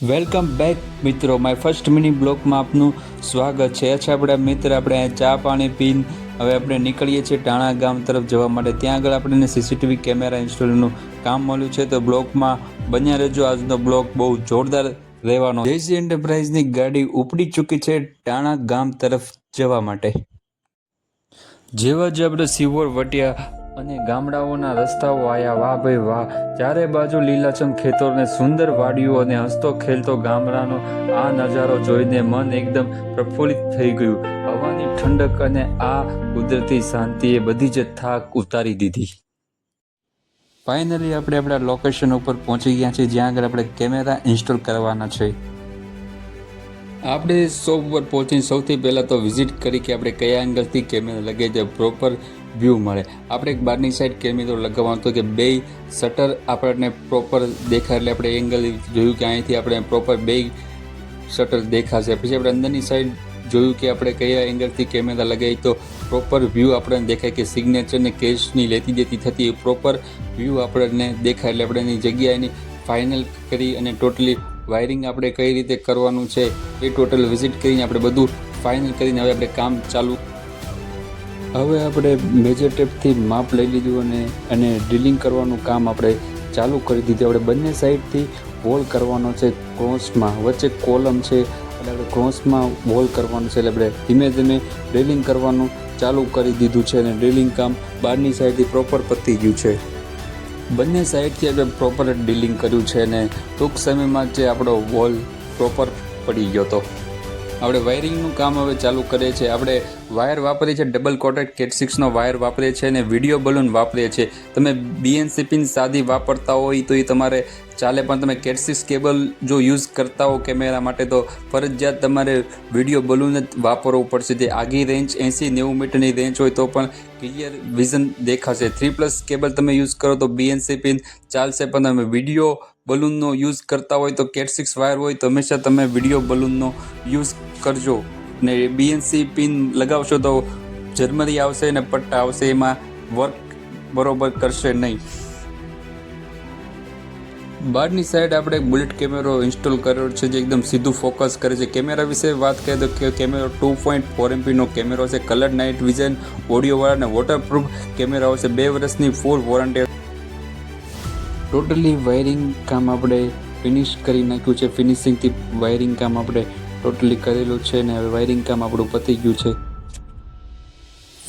Welcome back મિત્રો, my first mini બ્લોગમાં આપનું સ્વાગત છે. અચ્છા આપણા મિત્ર, આપણે ચા પાણી પીને હવે આપણે નીકળીએ છીએ ટાણા ગામ તરફ જવા માટે. ત્યાં આગળ આપણને સીસીટીવી કેમેરા ઇન્સ્ટોલનું કામ મળ્યું છે, તો બ્લોગમાં બન્યા રહેજો. આજનો બ્લોગ બહુ જોરદાર રહેવાનો. જયસી એન્ટરપ્રાઇઝની ગાડી ઉપડી ચૂકી છે ટાણા ગામ તરફ જવા માટે. જેવા જ આપણે સિવોર વટ્યા અને ગામડાઓના રસ્તાઓ આવ્યા, વાહ ભાઈ વાહ! ચારે બાજુ લીલાછમ ખેતરો ને સુંદર વાડીઓ અને હસતો ખેલતો ગામડાનો આ નજારો જોઈને મન એકદમ પ્રફુલ્લિત થઈ ગયું. હવાની ઠંડક અને આ કુદરતી શાંતિએ બધી જ થાક ઉતારી દીધી. ફાઇનલી આપણે આપણા લોકેશન ઉપર પહોંચી ગયા છીએ, જ્યાં આગળ આપણે કેમેરા ઇન્સ્ટોલ કરવાના છે. આપણે શોપ પર પહોંચીને સૌથી પહેલાં તો વિઝિટ કરી કે આપણે કયા એંગલથી કેમેરા લગાવી દે પ્રોપર વ્યૂ મળે. આપણે એક બહારની સાઈડ કેમેરો લગાવવાનો હતો કે બે શટર આપણને પ્રોપર દેખાય, એટલે આપણે એંગલ જોયું કે અહીંથી આપણે પ્રોપર બે શટર દેખાશે. પછી આપણે અંદરની સાઈડ જોયું કે આપણે કયા એંગલથી કેમેરા લગાવી તો પ્રોપર વ્યૂ આપણને દેખાય કે સિગ્નેચર ને કેશની લેતી દેતી થતી એ પ્રોપર વ્યૂ આપણને દેખાય. એટલે આપણે એની જગ્યા એની ફાઇનલ કરી અને ટોટલી વાયરિંગ આપણે કઈ રીતે કરવાનું છે એ ટોટલ વિઝિટ કરીને આપણે બધું ફાઇનલ કરીને હવે આપણે કામ ચાલુ. હવે આપણે મેજર ટેપથી માપ લઈ લીધું અને ડ્રિલિંગ કરવાનું કામ આપણે ચાલુ કરી દીધું. આપણે બંને સાઈડથી વોલ કરવાનો છે ક્રોસમાં, વચ્ચે કોલમ છે એટલે આપણે ક્રોસમાં વોલ કરવાનું છે. એટલે આપણે ધીમે ધીમે ડ્રિલિંગ કરવાનું ચાલુ કરી દીધું છે અને ડ્રિલિંગ કામ બહારની સાઈડથી પ્રોપર પતી ગયું છે. બંને સાઈડથી આપણે પ્રોપર ડ્રિલિંગ કર્યું છે અને ટૂંક સમયમાં જે આપણો વોલ પ્રોપર પડી ગયો હતો. આપણે વાયરિંગનું કામ હવે ચાલુ કરીએ છીએ. આપણે વાયર વાપરીએ છીએ ડબલ કોટેડ કેટ 6નો વાયર વાપરીએ છીએ અને વિડીયો બલૂન વાપરીએ છીએ. તમે BNC પિન સાદી વાપરતા હોય તો એ તમારે ચાલે, પણ તમે કેટ 6 કેબલ જો યુઝ કરતા હો કેમેરા માટે તો ફરજિયાત તમારે વિડીયો બલૂન જ વાપરવું પડશે. જે આગી રેન્જ 80-90 મીટરની રેન્જ હોય તો પણ ક્લિયર વિઝન દેખાશે. 3+ કેબલ તમે યુઝ કરો તો BNC પિન ચાલશે, પણ તમે વિડીયો બલૂનનો યુઝ કરતા હોય તો કેટ 6 વાયર હોય તો હંમેશા તમે વિડીયો બલૂનનો યુઝ કરજો. ને BNC પિન લગાવશો તો ઝરમરી આવશે અને પટ્ટા આવશે, એમાં વર્ક બરોબર કરશે નહીં. બહારની સાઈડ આપણે બુલેટ કેમેરો ઇન્સ્ટોલ કર્યો છે, જે એકદમ સીધું ફોકસ કરે છે. કેમેરા વિશે વાત કરીએ તો કેમેરો 2.4 MPનો કેમેરો છે. કલર નાઇટ વિઝન ઓડિયોવાળા અને વોટરપ્રૂફ કેમેરાઓ છે. 2 વર્ષની ફૂલ વોરંટી. ટોટલી વાયરિંગ કામ આપણે ફિનિશ કરી નાખ્યું છે. ફિનિશિંગથી વાયરિંગ કામ આપણે ટોટલી કરેલું છે અને હવે વાયરિંગ કામ આપણું પતી ગયું છે.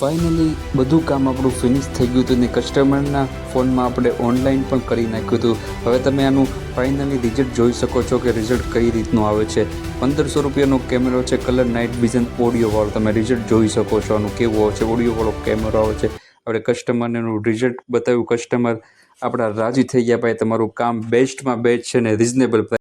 ફાઇનલી બધું કામ આપણું ફિનિશ થઈ ગયું હતું ને કસ્ટમરના ફોનમાં આપણે ઓનલાઈન પણ કરી નાખ્યું હતું. હવે તમે આનું ફાઇનલી રિઝલ્ટ જોઈ શકો છો કે રિઝલ્ટ કઈ રીતનું આવે છે. 1500 રૂપિયાનો કેમેરો છે, કલર નાઇટ વિઝન ઓડિયોવાળો. તમે રિઝલ્ટ જોઈ શકો છો આનું કેવું આવે છે. ઓડિયોવાળો કેમેરો આવે છે. આપણે કસ્ટમરને એનું રિઝલ્ટ બતાવ્યું, કસ્ટમર આપણા રાજી થઈ ગયા, ભાઈ તમારું કામ બેસ્ટમાં બેસ્ટ છે ને રિઝનેબલ પ્રાઇસ.